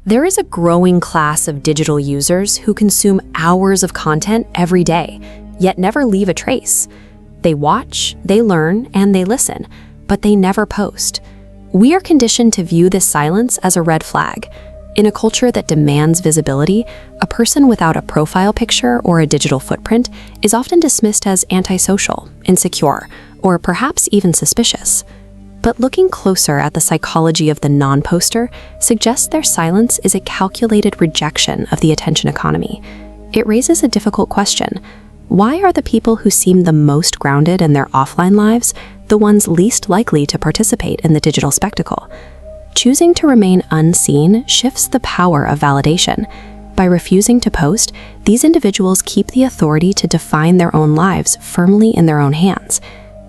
There is a growing class of digital users who consume hours of content every day, yet never leave a trace. They watch, they learn, and they listen, but they never post. We are conditioned to view this silence as a red flag. In a culture that demands visibility, a person without a profile picture or a digital footprint is often dismissed as antisocial, insecure, or perhaps even suspicious. But looking closer at the psychology of the non-poster suggests their silence is a calculated rejection of the attention economy. It raises a difficult question. Why are the people who seem the most grounded in their offline lives the ones least likely to participate in the digital spectacle? Choosing to remain unseen shifts the power of validation. By refusing to post, these individuals keep the authority to define their own lives firmly in their own hands.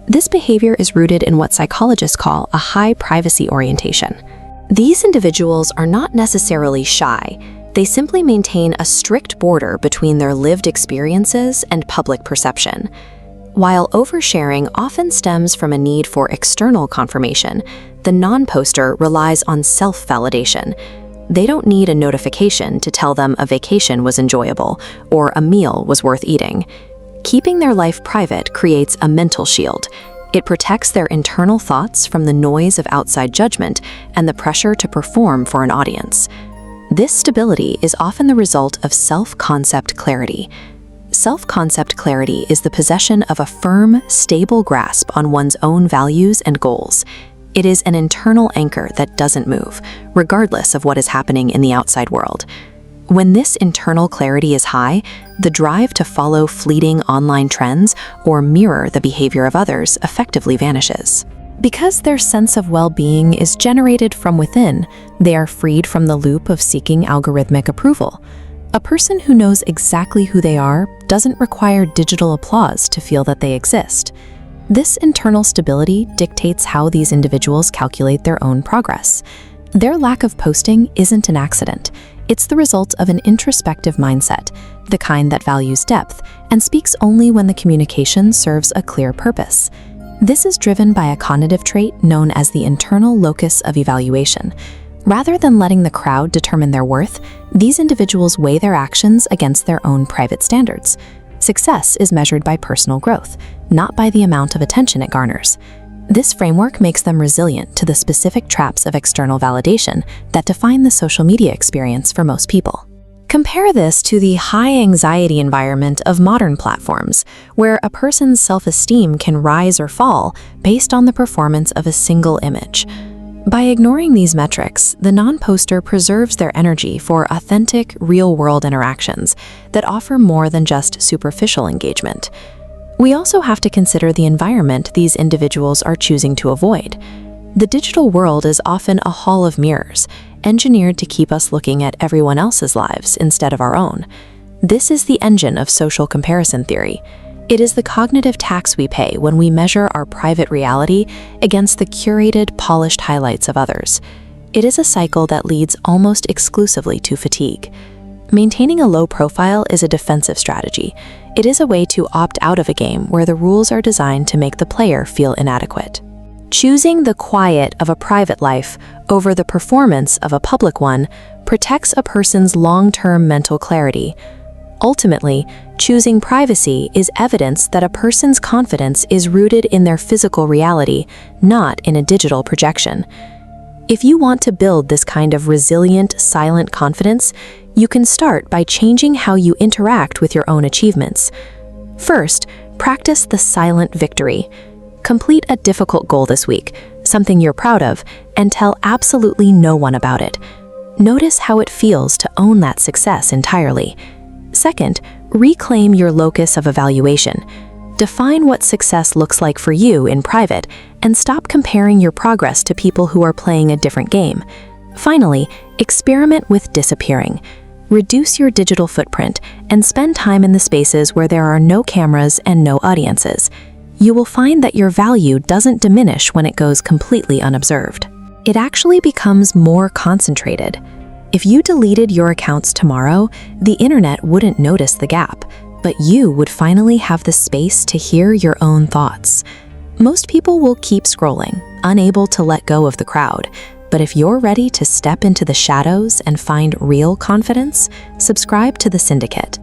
This behavior is rooted in what psychologists call a high privacy orientation. These individuals are not necessarily shy. They simply maintain a strict border between their lived experiences and public perception. While oversharing often stems from a need for external confirmation, the non-poster relies on self-validation. They don't need a notification to tell them a vacation was enjoyable or a meal was worth eating. Keeping their life private creates a mental shield. It protects their internal thoughts from the noise of outside judgment and the pressure to perform for an audience. This stability is often the result of self-concept clarity. Self-concept clarity is the possession of a firm, stable grasp on one's own values and goals. It is an internal anchor that doesn't move, regardless of what is happening in the outside world. When this internal clarity is high, the drive to follow fleeting online trends or mirror the behavior of others effectively vanishes. Because their sense of well-being is generated from within, they are freed from the loop of seeking algorithmic approval. A person who knows exactly who they are doesn't require digital applause to feel that they exist. This internal stability dictates how these individuals calculate their own progress. Their lack of posting isn't an accident. It's the result of an introspective mindset, the kind that values depth and speaks only when the communication serves a clear purpose. This is driven by a cognitive trait known as the internal locus of evaluation. Rather than letting the crowd determine their worth, these individuals weigh their actions against their own private standards. Success is measured by personal growth, not by the amount of attention it garners. This framework makes them resilient to the specific traps of external validation that define the social media experience for most people. Compare this to the high-anxiety environment of modern platforms, where a person's self-esteem can rise or fall based on the performance of a single image. By ignoring these metrics, the non-poster preserves their energy for authentic, real-world interactions that offer more than just superficial engagement. We also have to consider the environment these individuals are choosing to avoid. The digital world is often a hall of mirrors, engineered to keep us looking at everyone else's lives instead of our own. This is the engine of social comparison theory. It is the cognitive tax we pay when we measure our private reality against the curated, polished highlights of others. It is a cycle that leads almost exclusively to fatigue. Maintaining a low profile is a defensive strategy. It is a way to opt out of a game where the rules are designed to make the player feel inadequate. Choosing the quiet of a private life over the performance of a public one protects a person's long-term mental clarity. Ultimately, choosing privacy is evidence that a person's confidence is rooted in their physical reality, not in a digital projection. If you want to build this kind of resilient, silent confidence, you can start by changing how you interact with your own achievements. First, practice the silent victory. Complete a difficult goal this week, something you're proud of, and tell absolutely no one about it. Notice how it feels to own that success entirely. Second, reclaim your locus of evaluation. Define what success looks like for you in private and stop comparing your progress to people who are playing a different game. Finally, experiment with disappearing. Reduce your digital footprint and spend time in the spaces where there are no cameras and no audiences. You will find that your value doesn't diminish when it goes completely unobserved. It actually becomes more concentrated. If you deleted your accounts tomorrow, the internet wouldn't notice the gap, but you would finally have the space to hear your own thoughts. Most people will keep scrolling, unable to let go of the crowd. But if you're ready to step into the shadows and find real confidence, subscribe to The Syndicate.